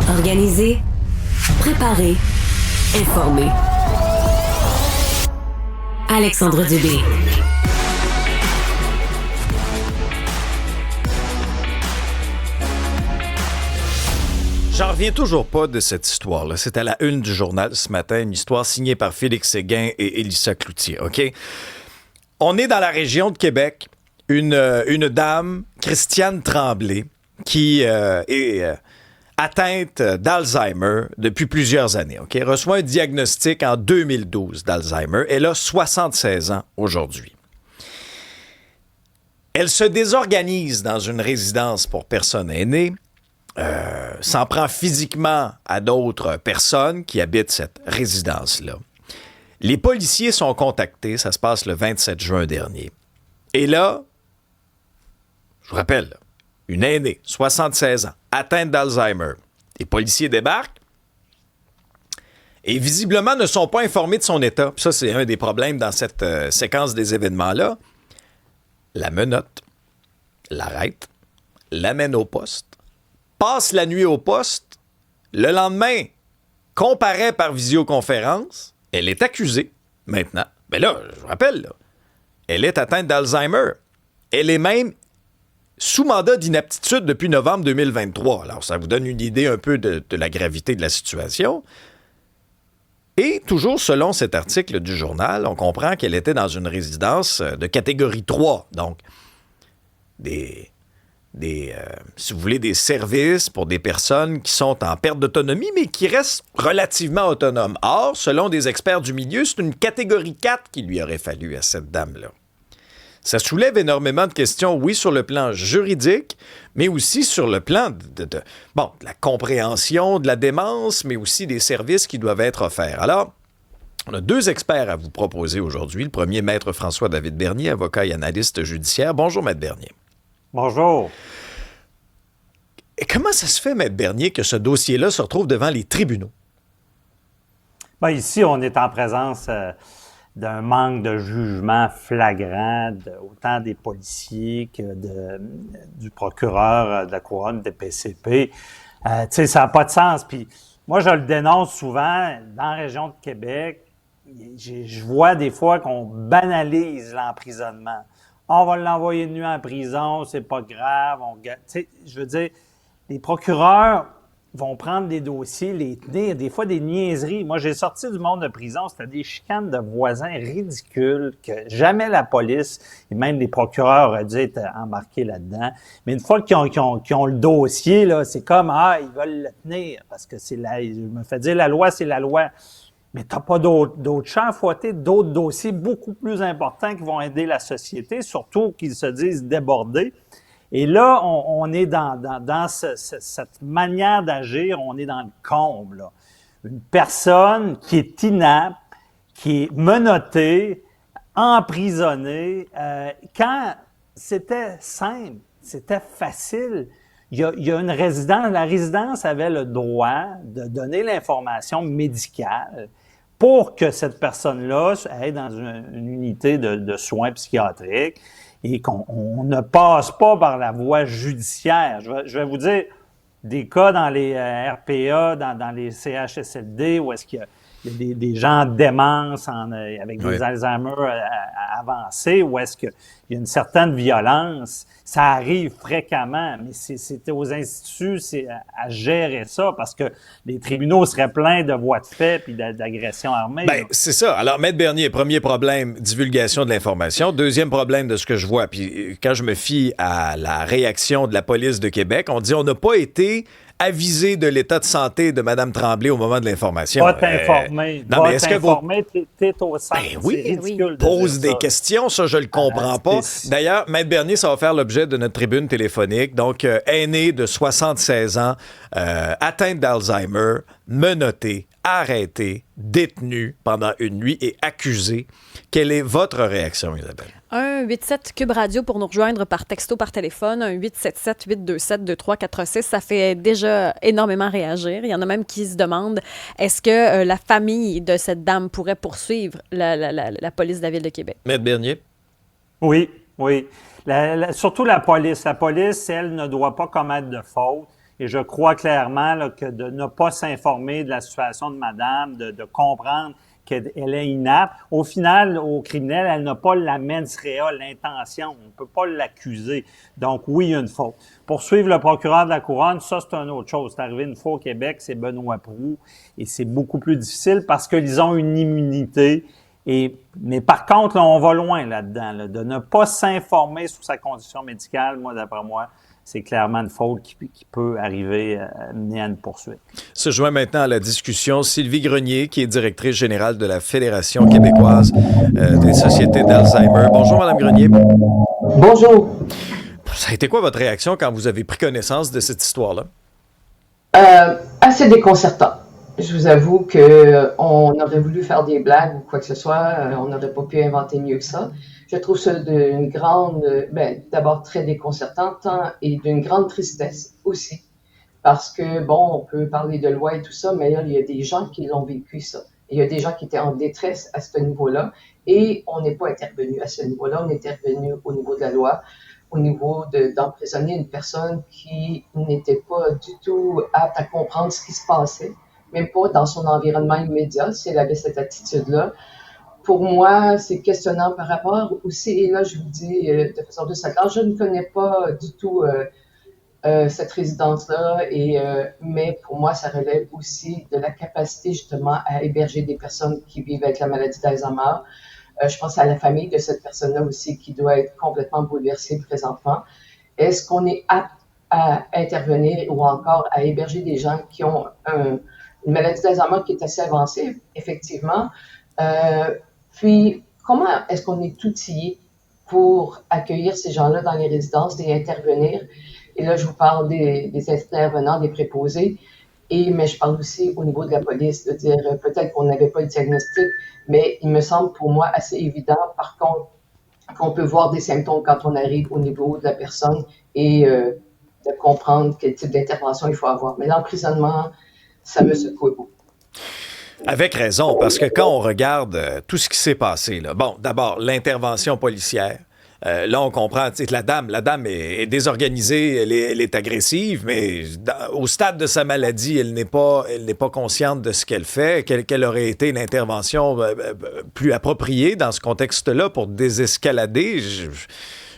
Organiser, préparer, informer. Alexandre Dubé. J'en reviens toujours pas de cette histoire-là. C'est à la une du journal ce matin, une histoire signée par Félix Séguin et Élissa Cloutier, OK? On est dans la région de Québec, une dame, Christiane Tremblay, qui est atteinte d'Alzheimer depuis plusieurs années, OK? Reçoit un diagnostic en 2012 d'Alzheimer. Elle a 76 ans aujourd'hui. Elle se désorganise dans une résidence pour personnes aînées, s'en prend physiquement à d'autres personnes qui habitent cette résidence-là. Les policiers sont contactés, ça se passe le 27 juin dernier. Et là, je vous rappelle, une aînée, 76 ans, atteinte d'Alzheimer. Les policiers débarquent et visiblement ne sont pas informés de son état. Puis ça, c'est un des problèmes dans cette séquence des événements-là. La menottent, l'arrêtent, l'amènent au poste, passe la nuit au poste, le lendemain, comparaît par visioconférence, elle est accusée maintenant. Mais là, je vous rappelle, là, elle est atteinte d'Alzheimer. Elle est même sous mandat d'inaptitude depuis novembre 2023. Alors, ça vous donne une idée un peu de la gravité de la situation. Et toujours selon cet article du journal, on comprend qu'elle était dans une résidence de catégorie 3, donc si vous voulez, des services pour des personnes qui sont en perte d'autonomie, mais qui restent relativement autonomes. Or, selon des experts du milieu, c'est une catégorie 4 qu'il lui aurait fallu à cette dame-là. Ça soulève énormément de questions, oui, sur le plan juridique, mais aussi sur le plan de la compréhension de la démence, mais aussi des services qui doivent être offerts. Alors, on a deux experts à vous proposer aujourd'hui. Le premier, Maître François-David Bernier, avocat et analyste judiciaire. Bonjour, Maître Bernier. Bonjour. Et comment ça se fait, Maître Bernier, que ce dossier-là se retrouve devant les tribunaux? Bien, ici, on est en présence d'un manque de jugement flagrant, autant des policiers que du procureur de la Couronne, des PCP. Tu sais, ça n'a pas de sens. Puis moi, je le dénonce souvent dans la région de Québec. Je vois des fois qu'on banalise l'emprisonnement. On va l'envoyer de nuit en prison, c'est pas grave. Tu sais, je veux dire, les procureurs vont prendre des dossiers, les tenir, des fois des niaiseries. Moi, j'ai sorti du monde de prison, c'était des chicanes de voisins ridicules que jamais la police et même les procureurs auraient dû être embarqués là-dedans. Mais une fois qu'ils ont le dossier, là, c'est comme, ils veulent le tenir parce que je me fais dire, la loi, c'est la loi. Mais t'as pas d'autres champs à fouetter, d'autres dossiers beaucoup plus importants qui vont aider la société, surtout qu'ils se disent débordés. Et là, on est dans cette manière d'agir, on est dans le comble, là. Une personne qui est inapte, qui est menottée, emprisonnée, quand c'était simple, c'était facile. Il y a une résidence, la résidence avait le droit de donner l'information médicale pour que cette personne-là aille dans une unité de soins psychiatriques et qu'on ne passe pas par la voie judiciaire. Je vais vous dire des cas dans les RPA, dans les CHSLD, où est-ce qu'il y a des gens en démence avec des Alzheimer avancés, où est-ce qu'il y a une certaine violence. Ça arrive fréquemment, mais c'est aux instituts à gérer ça parce que les tribunaux seraient pleins de voies de fait puis d'agressions armées. Bien, c'est ça. Alors, Maître Bernier, premier problème, divulgation de l'information. Deuxième problème de ce que je vois, puis quand je me fie à la réaction de la police de Québec, on dit on n'a pas été avisé de l'état de santé de Mme Tremblay au moment de l'information. Va t'informer. Non, mais est-ce que t'es au centre. Ben oui, c'est ridicule de pose dire des questions, ça, je le comprends pas. D'ailleurs, Maître Bernier, ça va faire l'objet de notre tribune téléphonique. Donc, aîné de 76 ans, atteinte d'Alzheimer, menotté, arrêté, détenu pendant une nuit et accusé. Quelle est votre réaction, Isabelle? 1-87 Cube Radio pour nous rejoindre par texto, par téléphone. 1-877-827-2346. Ça fait déjà énormément réagir. Il y en a même qui se demandent est-ce que la famille de cette dame pourrait poursuivre la police de la Ville de Québec? Maître Bernier? Oui. Surtout la police. La police, elle, ne doit pas commettre de faute. Et je crois clairement là, que de ne pas s'informer de la situation de madame, de comprendre qu'elle est inapte, au final, au criminel, elle n'a pas la mens rea, l'intention. On ne peut pas l'accuser. Donc, oui, il y a une faute. Poursuivre le procureur de la Couronne, ça, c'est une autre chose. C'est arrivé une fois au Québec, c'est Benoît Proulx, et c'est beaucoup plus difficile parce qu'ils ont une immunité. Mais par contre, là, on va loin là-dedans. Là, de ne pas s'informer sur sa condition médicale, moi, d'après moi, c'est clairement une faute qui peut arriver à mener à une poursuite. Se joint maintenant à la discussion Sylvie Grenier, qui est directrice générale de la Fédération québécoise des sociétés d'Alzheimer. Bonjour, Madame Grenier. Bonjour. Ça a été quoi votre réaction quand vous avez pris connaissance de cette histoire-là? Assez déconcertant. Je vous avoue qu'on aurait voulu faire des blagues ou quoi que ce soit. On n'aurait pas pu inventer mieux que ça. Je trouve ça d'une grande, d'abord très déconcertant et d'une grande tristesse aussi. Parce que, bon, on peut parler de loi et tout ça, mais là, il y a des gens qui l'ont vécu, ça. Il y a des gens qui étaient en détresse à ce niveau-là et on n'est pas intervenu à ce niveau-là. On est intervenu au niveau de la loi, au niveau d'emprisonner une personne qui n'était pas du tout apte à comprendre ce qui se passait, même pas dans son environnement immédiat, si elle avait cette attitude-là. Pour moi, c'est questionnant par rapport aussi, et là, je vous dis de façon de claire, je ne connais pas du tout cette résidence-là, mais pour moi, ça relève aussi de la capacité justement à héberger des personnes qui vivent avec la maladie d'Alzheimer. Je pense à la famille de cette personne-là aussi qui doit être complètement bouleversée présentement. Est-ce qu'on est apte à intervenir ou encore à héberger des gens qui ont une maladie d'Alzheimer qui est assez avancée, effectivement? Puis, comment est-ce qu'on est outillé pour accueillir ces gens-là dans les résidences et intervenir? Et là, je vous parle des intervenants, des préposés, mais je parle aussi au niveau de la police, de dire peut-être qu'on n'avait pas le diagnostic, mais il me semble pour moi assez évident, par contre, qu'on peut voir des symptômes quand on arrive au niveau de la personne et de comprendre quel type d'intervention il faut avoir. Mais l'emprisonnement, ça me secoue beaucoup. Avec raison, parce que quand on regarde tout ce qui s'est passé, là, bon, d'abord, l'intervention policière. Là, on comprend que la dame est désorganisée, elle est agressive, mais au stade de sa maladie, elle n'est pas consciente de ce qu'elle fait. Quelle aurait été une intervention plus appropriée dans ce contexte-là pour désescalader?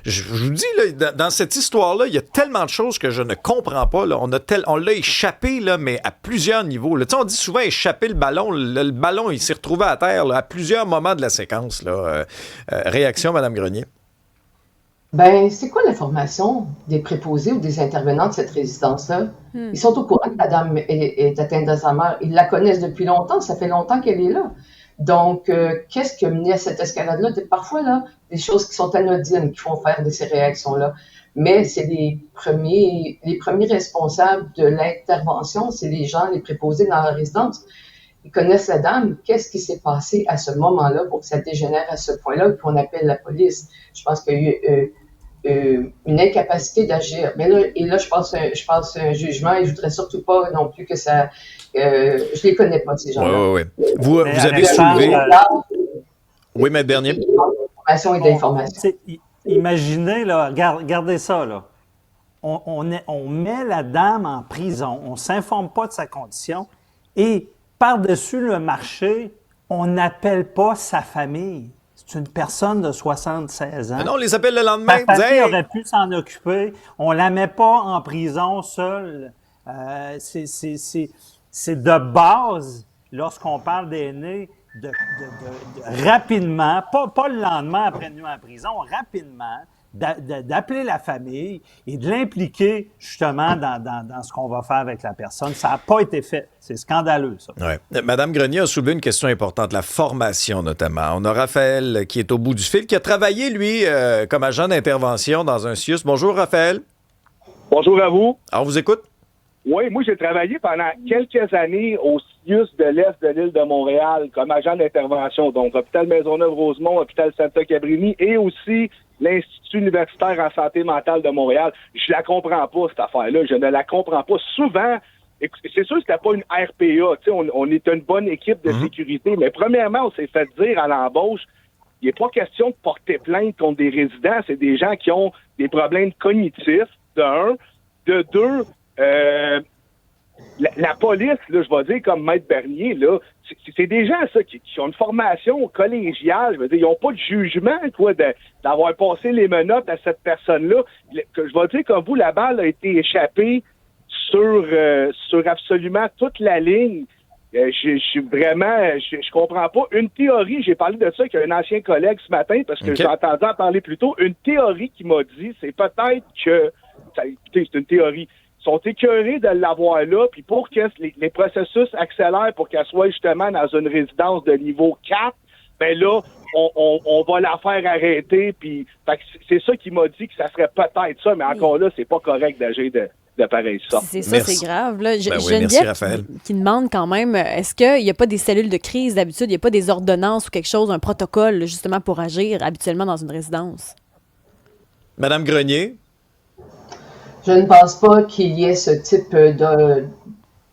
Je vous dis, là, dans cette histoire-là, il y a tellement de choses que je ne comprends pas. Là. On l'a échappé, là, mais à plusieurs niveaux. Là. On dit souvent échapper le ballon. Le ballon, il s'est retrouvé à terre là, à plusieurs moments de la séquence. Là. Réaction, Mme Grenier? Ben, c'est quoi l'information des préposés ou des intervenants de cette résidence-là? Ils sont au courant que la dame est atteinte d'Alzheimer. Ils la connaissent depuis longtemps. Ça fait longtemps qu'elle est là. Donc, qu'est-ce qui a mené à cette escalade-là? Parfois, là, des choses qui sont anodines qui font faire de ces réactions-là. Mais c'est les premiers responsables de l'intervention, c'est les gens, les préposés dans la résidence. Ils connaissent la dame. Qu'est-ce qui s'est passé à ce moment-là pour que ça dégénère à ce point-là et qu'on appelle la police? Je pense qu'il y a eu une incapacité d'agir. Mais là, je pense un jugement et je voudrais surtout pas non plus que ça... je les connais pas, ces gens-là. Oui. Vous avez soulevé... Oui, Maître Bernier. D'information et d'information. Imaginez, là, regardez ça, là. On met la dame en prison, on ne s'informe pas de sa condition et par-dessus le marché, on n'appelle pas sa famille. C'est une personne de 76 ans. Mais non, on les appelle le lendemain. Sa famille aurait pu s'en occuper. On ne la met pas en prison seule. C'est de base, lorsqu'on parle d'aînés, de rapidement, pas le lendemain après une nuit en prison, rapidement, d'appeler la famille et de l'impliquer justement dans ce qu'on va faire avec la personne. Ça n'a pas été fait. C'est scandaleux, ça. Ouais. Madame Grenier a soulevé une question importante, la formation notamment. On a Raphaël qui est au bout du fil, qui a travaillé, lui, comme agent d'intervention dans un CIUS. Bonjour, Raphaël. Bonjour à vous. Alors, on vous écoute? Oui, moi, j'ai travaillé pendant quelques années au CIUS de l'Est de l'île de Montréal comme agent d'intervention. Donc, hôpital Maisonneuve-Rosemont, hôpital Santa-Cabrini et aussi l'Institut universitaire en santé mentale de Montréal. Je la comprends pas, cette affaire-là. Je ne la comprends pas. Souvent, c'est sûr que c'était pas une RPA. Tu sais, on est une bonne équipe de sécurité. Mais premièrement, on s'est fait dire à l'embauche, il n'est pas question de porter plainte contre des résidents. C'est des gens qui ont des problèmes cognitifs, de un. De deux, la police, là, je vais dire comme Maître Bernier, là, c'est des gens ça, qui ont une formation collégiale. Je veux dire, ils n'ont pas de jugement quoi, d'avoir passé les menottes à cette personne-là. Je vais dire comme vous, la balle a été échappée sur absolument toute la ligne. Je suis vraiment, je comprends pas. Une théorie, j'ai parlé de ça avec un ancien collègue ce matin parce que j'ai entendu en parler plus tôt. Une théorie qui m'a dit, c'est peut-être que, écoutez, c'est une théorie. Ils sont écœurés de l'avoir là, puis pour que les processus accélèrent pour qu'elle soit justement dans une résidence de niveau 4, ben là, on va la faire arrêter, puis c'est ça qui m'a dit que ça serait peut-être ça, mais encore là, c'est pas correct d'agir de pareil ça. C'est ça, c'est grave. Là. Merci, qui demande quand même, est-ce qu'il n'y a pas des cellules de crise d'habitude, il n'y a pas des ordonnances ou quelque chose, un protocole justement pour agir habituellement dans une résidence? Madame Grenier? Je ne pense pas qu'il y ait ce type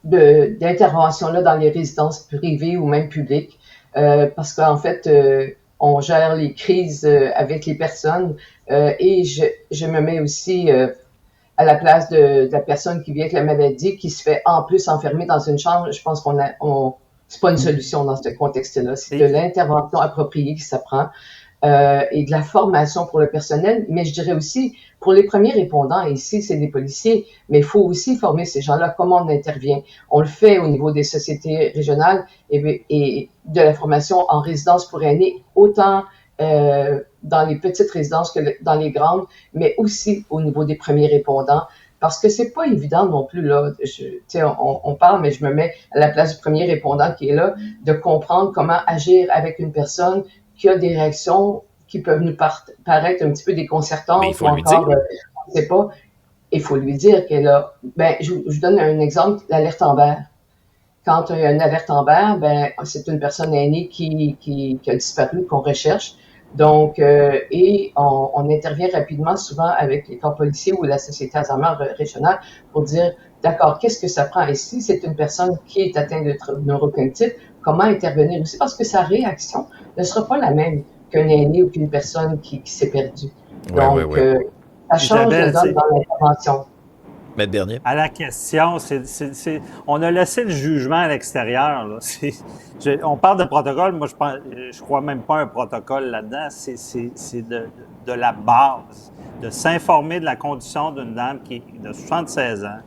d'intervention-là dans les résidences privées ou même publiques, parce qu'en fait, on gère les crises avec les personnes et je me mets aussi à la place de la personne qui vit avec la maladie, qui se fait en plus enfermer dans une chambre. Je pense c'est pas une solution dans ce contexte-là. C'est de l'intervention appropriée qui s'apprend. Et de la formation pour le personnel, mais je dirais aussi pour les premiers répondants, ici c'est des policiers, mais il faut aussi former ces gens-là, comment on intervient. On le fait au niveau des sociétés régionales et de la formation en résidence pour aînés, autant dans les petites résidences que dans les grandes, mais aussi au niveau des premiers répondants, parce que c'est pas évident non plus, là, on parle, mais je me mets à la place du premier répondant qui est là, de comprendre comment agir avec une personne qui a des réactions qui peuvent nous paraître un petit peu déconcertantes. Mais il faut lui dire. On ne sait pas. Il faut lui dire qu'elle a... je vous donne un exemple, l'alerte Amber. Quand il y a une alerte Amber, c'est une personne aînée qui a disparu, qu'on recherche. Donc, et on intervient rapidement, souvent avec les corps policiers ou la Société Alzheimer régionale, pour dire, d'accord, qu'est-ce que ça prend ici? C'est une personne qui est atteinte de neurocognitif. Comment intervenir aussi? Parce que sa réaction ne sera pas la même qu'un aîné ou qu'une personne qui s'est perdue. Donc, ça change le donne dans l'intervention. Maître Bernier. À la question, on a laissé le jugement à l'extérieur. Là. On parle de protocole, moi je crois même pas un protocole là-dedans. C'est de la base, de s'informer de la condition d'une dame qui est de 76 ans,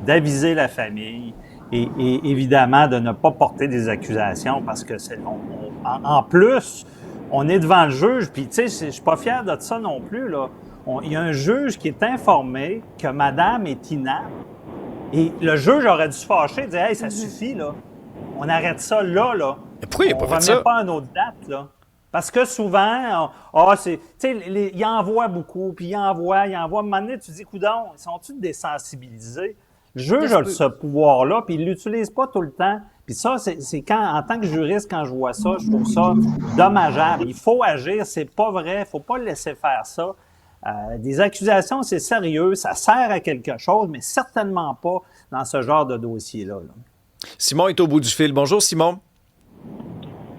d'aviser la famille et évidemment de ne pas porter des accusations parce que en plus, on est devant le juge, puis tu sais, je suis pas fier de ça non plus, là. Il y a un juge qui est informé que madame est inapte. Et le juge aurait dû se fâcher et dire « Hey, ça suffit, là. On arrête ça là, là. » Pourquoi il n'a pas fait ça? On ne remet pas à une autre date, là. Parce que souvent, tu sais, il envoie beaucoup, puis il envoie. À un moment donné, tu te dis « Coudon, ils sont-ils désensibilisés? » Le juge a ce pouvoir-là, puis il ne l'utilise pas tout le temps. Puis ça, c'est quand, en tant que juriste, quand je vois ça, je trouve ça dommageable. Il faut agir, c'est pas vrai, il ne faut pas le laisser faire ça. Des accusations, c'est sérieux, ça sert à quelque chose, mais certainement pas dans ce genre de dossier-là. Là. Simon est au bout du fil. Bonjour, Simon.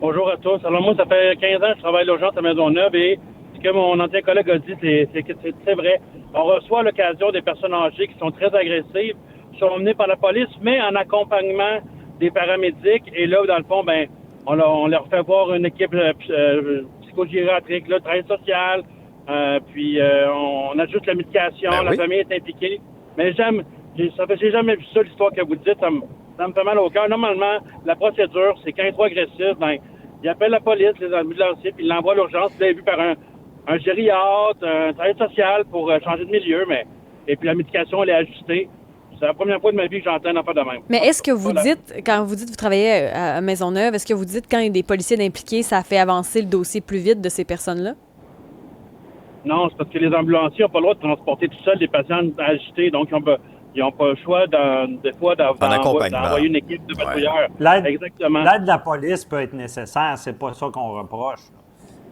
Bonjour à tous. Alors moi, ça fait 15 ans que je travaille à l'urgence à Maisonneuve et ce que mon ancien collègue a dit, c'est vrai. On reçoit à l'occasion des personnes âgées qui sont très agressives, qui sont emmenées par la police, mais en accompagnement des paramédics. Et là, dans le fond, on leur fait voir une équipe psychogériatrique, là, travail social. Puis on ajoute la médication, la famille est impliquée. Mais j'ai jamais vu ça, l'histoire que vous dites, ça me fait mal au cœur. Normalement, la procédure, c'est quand il est trop agressif, il appelle la police, les ambulanciers, puis il l'envoie à l'urgence. Puis là, il est vu par un gériatre, un travail social pour changer de milieu, et puis la médication, elle est ajustée. C'est la première fois de ma vie que j'entends un affaire de même. Mais est-ce que vous dites, quand vous dites que vous travaillez à Maisonneuve, est-ce que vous dites quand il y a des policiers impliqués, ça fait avancer le dossier plus vite de ces personnes-là? Non, c'est parce que les ambulanciers n'ont pas le droit de transporter tout seuls des patients agités, donc ils n'ont pas le choix, des fois, d'envoyer une équipe de patrouilleurs. Exactement. L'aide de la police peut être nécessaire, c'est pas ça qu'on reproche.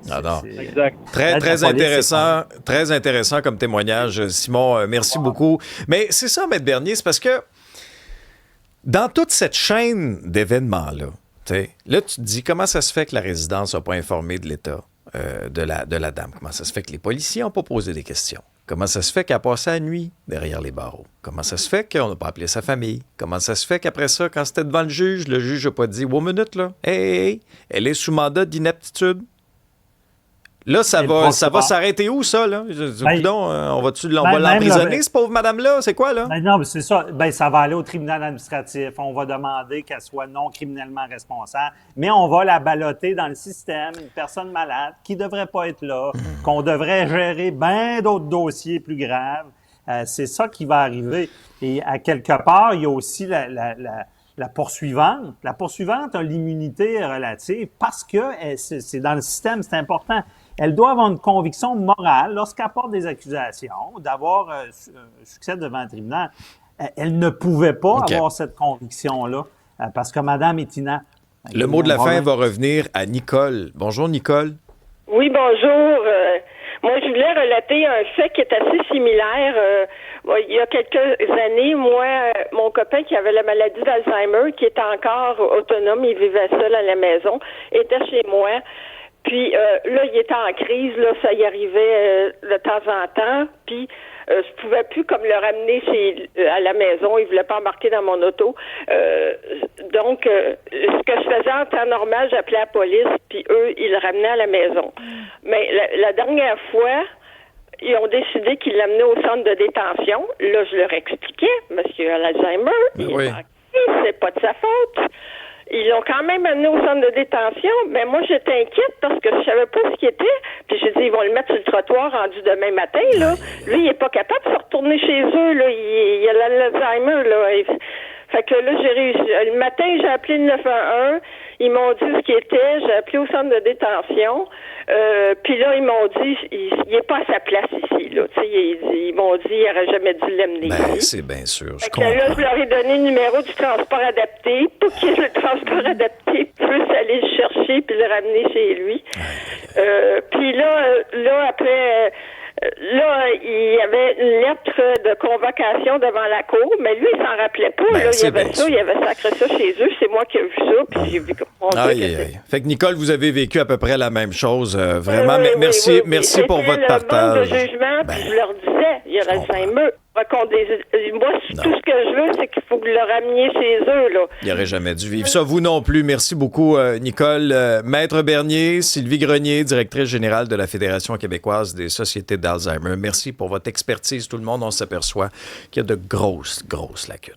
Non. Exact. Très intéressant comme témoignage, Simon. Merci beaucoup. Mais c'est ça, Maître Bernier, c'est parce que dans toute cette chaîne d'événements-là, là, tu te dis comment ça se fait que la résidence n'a pas informé de l'état de la dame? Comment ça se fait que les policiers n'ont pas posé des questions? Comment ça se fait qu'elle a passé la nuit derrière les barreaux? Comment ça se fait qu'on n'a pas appelé sa famille? Comment ça se fait qu'après ça, quand c'était devant le juge n'a pas dit « Wow, minute, là, hey, elle est sous mandat d'inaptitude. » Là, ça va s'arrêter où, ça, là? On va l'emprisonner, cette pauvre madame-là? C'est quoi, là? Non, mais c'est ça. Ça va aller au tribunal administratif. On va demander qu'elle soit non criminellement responsable. Mais on va la balloter dans le système, une personne malade qui ne devrait pas être là, qu'on devrait gérer bien d'autres dossiers plus graves. C'est ça qui va arriver. Et à quelque part, il y a aussi la poursuivante. La poursuivante a l'immunité relative parce que c'est dans le système, c'est important. Elle doit avoir une conviction morale lorsqu'elle porte des accusations, d'avoir un succès devant le tribunal. Elle ne pouvait pas avoir cette conviction-là parce que Mme est inapte. Le mot de la fin va revenir à Nicole. Bonjour, Nicole. Oui, bonjour. Moi, je voulais relater un fait qui est assez similaire. Il y a quelques années, mon copain qui avait la maladie d'Alzheimer, qui était encore autonome, il vivait seul à la maison, était chez moi. Puis là, il était en crise, là, ça y arrivait de temps en temps. Puis je pouvais plus comme le ramener à la maison. Il voulait pas embarquer dans mon auto. Donc, ce que je faisais en temps normal, j'appelais la police. Puis eux, ils le ramenaient à la maison. Mais la dernière fois, ils ont décidé qu'ils l'amenaient au centre de détention. Là, je leur expliquais, monsieur Alzheimer, il est en crise, c'est pas de sa faute. Ils l'ont quand même amené au centre de détention, mais moi, j'étais inquiète parce que je savais pas ce qu'il était. Puis j'ai dit, ils vont le mettre sur le trottoir rendu demain matin, là. Lui, il est pas capable de se retourner chez eux, là. Il a l'Alzheimer, là. Fait que là, j'ai réussi. Le matin, j'ai appelé le 911. Ils m'ont dit ce qu'il était. J'ai appelé au centre de détention. Puis là, ils m'ont dit, il est pas à sa place ici, là. Tu sais, ils m'ont dit, il n'aurait jamais dû l'amener ici. C'est bien sûr. Fait que là, je leur ai donné le numéro du transport adapté pour que le transport adapté puisse aller le chercher puis le ramener chez lui. Puis là, après... Là, il y avait une lettre de convocation devant la cour, mais lui, il s'en rappelait pas. Là, il avait sacré ça chez eux. C'est moi qui ai vu ça, puis j'ai vu qu'on Fait que Nicole, vous avez vécu à peu près la même chose. Vraiment, merci pour votre partage. Le jugement, puis je leur disais, il y a l'Alzheimer. Moi, tout ce que je veux, c'est qu'il faut que vous le rameniez chez eux, là. Il n'aurait jamais dû vivre ça. Vous non plus. Merci beaucoup, Nicole. Maître Bernier, Sylvie Grenier, directrice générale de la Fédération québécoise des sociétés d'Alzheimer. Merci pour votre expertise, tout le monde. On s'aperçoit qu'il y a de grosses lacunes.